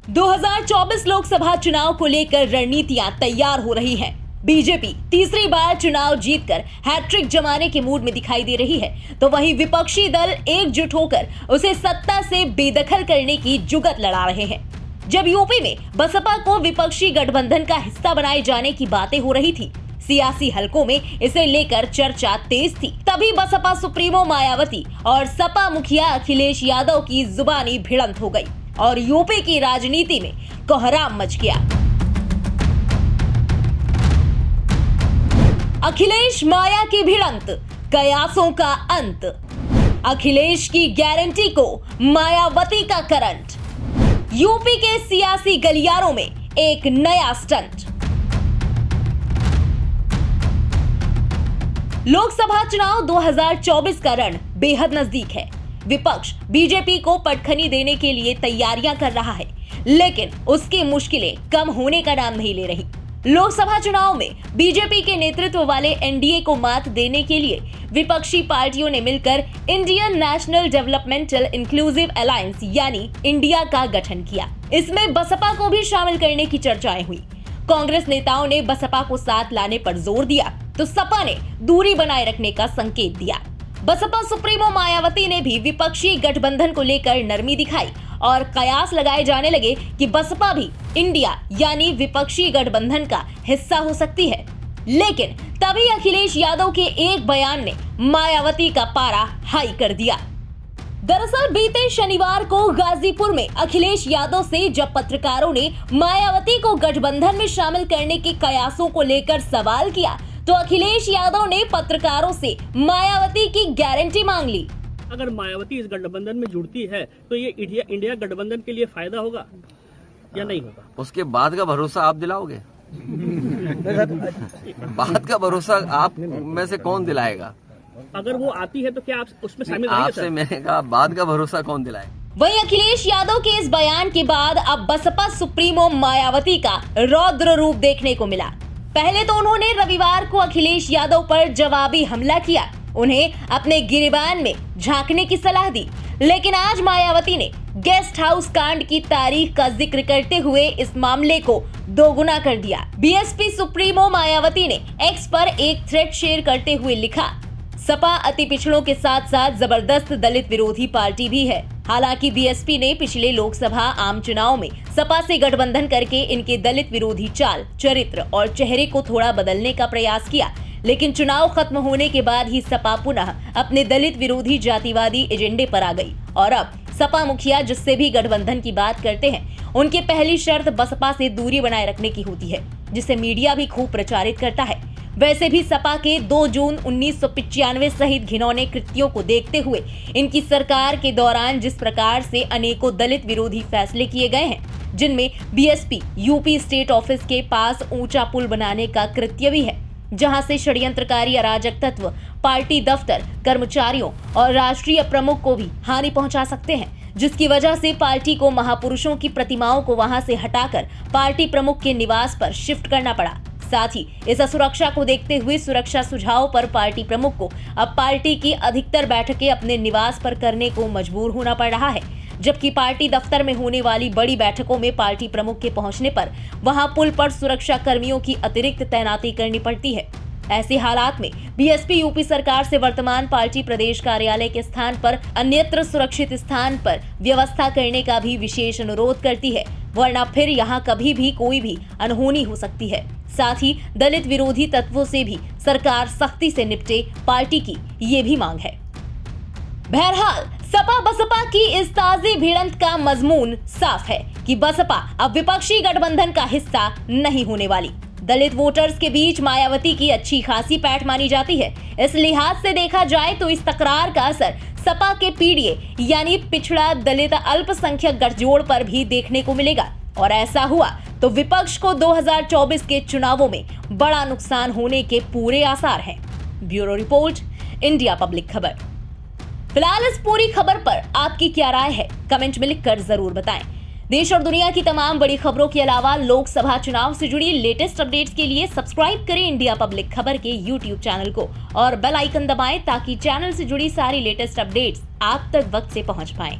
2024 लोकसभा चुनाव को लेकर रणनीतियां तैयार हो रही हैं। बीजेपी तीसरी बार चुनाव जीतकर हैट्रिक जमाने के मूड में दिखाई दे रही है, तो वहीं विपक्षी दल एकजुट होकर उसे सत्ता से बेदखल करने की जुगत लड़ा रहे हैं। जब यूपी में बसपा को विपक्षी गठबंधन का हिस्सा बनाए जाने की बातें हो रही थी, सियासी हलकों में इसे लेकर चर्चा तेज थी, तभी बसपा सुप्रीमो मायावती और सपा मुखिया अखिलेश यादव की जुबानी भिड़ंत हो गई और यूपी की राजनीति में कोहराम मच गया। अखिलेश माया की भिड़ंत, कयासों का अंत। अखिलेश की गारंटी को मायावती का करंट। यूपी के सियासी गलियारों में एक नया स्टंट। लोकसभा चुनाव 2024 का रण बेहद नजदीक है। विपक्ष बीजेपी को पटखनी देने के लिए तैयारियां कर रहा है, लेकिन उसकी मुश्किलें कम होने का नाम नहीं ले रही। लोकसभा चुनाव में बीजेपी के नेतृत्व वाले एनडीए को मात देने के लिए विपक्षी पार्टियों ने मिलकर Indian national developmental inclusive alliance यानी इंडिया का गठन किया। इसमें बसपा को भी शामिल करने की चर्चाएं हुई। कांग्रेस नेताओं ने बसपा को साथ लाने पर जोर दिया, तो सपा ने दूरी बनाए रखने का संकेत दिया। बसपा सुप्रीमो मायावती ने भी विपक्षी गठबंधन को लेकर नरमी दिखाई और कयास लगाए जाने लगे कि बसपा भी इंडिया यानी विपक्षी गठबंधन का हिस्सा हो सकती है। लेकिन तभी अखिलेश यादव के एक बयान ने मायावती का पारा हाई कर दिया। दरअसल बीते शनिवार को गाजीपुर में अखिलेश यादव से जब पत्रकारों ने मायावती को गठबंधन में शामिल करने के कयासों को लेकर सवाल किया, तो अखिलेश यादव ने पत्रकारों से मायावती की गारंटी मांग ली। अगर मायावती इस गठबंधन में जुड़ती है तो ये इंडिया गठबंधन के लिए फायदा होगा या नहीं होगा? उसके बाद का भरोसा आप दिलाओगे? बाद का भरोसा आप में से कौन दिलाएगा? अगर वो आती है तो क्या आप उसमें शामिल रहेंगे? आपसे मैंने कहा बाद का भरोसा कौन दिलाएगा? वहीं अखिलेश यादव के इस बयान के बाद अब बसपा सुप्रीमो मायावती का रौद्र रूप देखने को मिला। पहले तो उन्होंने रविवार को अखिलेश यादव पर जवाबी हमला किया, उन्हें अपने गिरेबान में झांकने की सलाह दी। लेकिन आज मायावती ने गेस्ट हाउस कांड की तारीख का जिक्र करते हुए इस मामले को दोगुना कर दिया। बीएसपी सुप्रीमो मायावती ने एक्स पर एक थ्रेड शेयर करते हुए लिखा, सपा अति पिछड़ों के साथ साथ जबरदस्त दलित विरोधी पार्टी भी है। हालांकि बीएसपी ने पिछले लोकसभा आम चुनाव में सपा से गठबंधन करके इनके दलित विरोधी चाल, चरित्र और चेहरे को थोड़ा बदलने का प्रयास किया, लेकिन चुनाव खत्म होने के बाद ही सपा पुनः अपने दलित विरोधी जातिवादी एजेंडे पर आ गई और अब सपा मुखिया जिससे भी गठबंधन की बात करते हैं, उनकी पहली शर्त बसपा से दूरी बनाए रखने की होती है, जिसे मीडिया भी खूब प्रचारित करता है। वैसे भी सपा के 2 जून 1995 सहित घिनौने कृत्यों को देखते हुए इनकी सरकार के दौरान जिस प्रकार से अनेकों दलित विरोधी फैसले किए गए हैं, जिनमें बीएसपी यूपी स्टेट ऑफिस के पास ऊंचा पुल बनाने का कृत्य भी है, जहां से षड्यंत्रकारी अराजक तत्व पार्टी दफ्तर, कर्मचारियों और राष्ट्रीय प्रमुख को भी हानि पहुंचा सकते हैं, जिसकी वजह से पार्टी को महापुरुषों की प्रतिमाओं को वहां से हटाकर पार्टी प्रमुख के निवास पर शिफ्ट करना पड़ा। साथ ही इस असुरक्षा को देखते हुए सुरक्षा सुझाव पर पार्टी प्रमुख को अब पार्टी की अधिकतर बैठकें अपने निवास पर करने को मजबूर होना पड़ रहा है, जबकि पार्टी दफ्तर में होने वाली बड़ी बैठकों में पार्टी प्रमुख के पहुंचने पर वहां पुल पर सुरक्षा कर्मियों की अतिरिक्त तैनाती करनी पड़ती है। ऐसे हालात में बीएसपी यूपी सरकार से वर्तमान पार्टी प्रदेश कार्यालय के स्थान पर अन्यत्र सुरक्षित स्थान पर व्यवस्था करने का भी विशेष अनुरोध करती है, वरना फिर यहाँ कभी भी कोई भी अनहोनी हो सकती है। साथ ही दलित विरोधी तत्वों से भी सरकार सख्ती से निपटे, पार्टी की ये भी मांग है। बहरहाल सपा बसपा की इस ताजी भिड़ंत का मजमून साफ है कि बसपा अब विपक्षी गठबंधन का हिस्सा नहीं होने वाली। दलित वोटर्स के बीच मायावती की अच्छी खासी पैठ मानी जाती है। इस लिहाज से देखा जाए तो इस तकरार का असर सपा के पीडीए यानी पिछड़ा दलित अल्पसंख्यक गठजोड़ पर भी देखने को मिलेगा, और ऐसा हुआ तो विपक्ष को 2024 के चुनावों में बड़ा नुकसान होने के पूरे आसार हैं। ब्यूरो रिपोर्ट, इंडिया पब्लिक खबर। फिलहाल इस पूरी खबर पर आपकी क्या राय है, कमेंट में लिखकर जरूर बताएं। देश और दुनिया की तमाम बड़ी खबरों के अलावा लोकसभा चुनाव से जुड़ी लेटेस्ट अपडेट्स के लिए सब्सक्राइब करें इंडिया पब्लिक खबर के यूट्यूब चैनल को और बेल आइकन दबाएं ताकि चैनल से जुड़ी सारी लेटेस्ट अपडेट्स आप तक वक्त से पहुंच पाएं।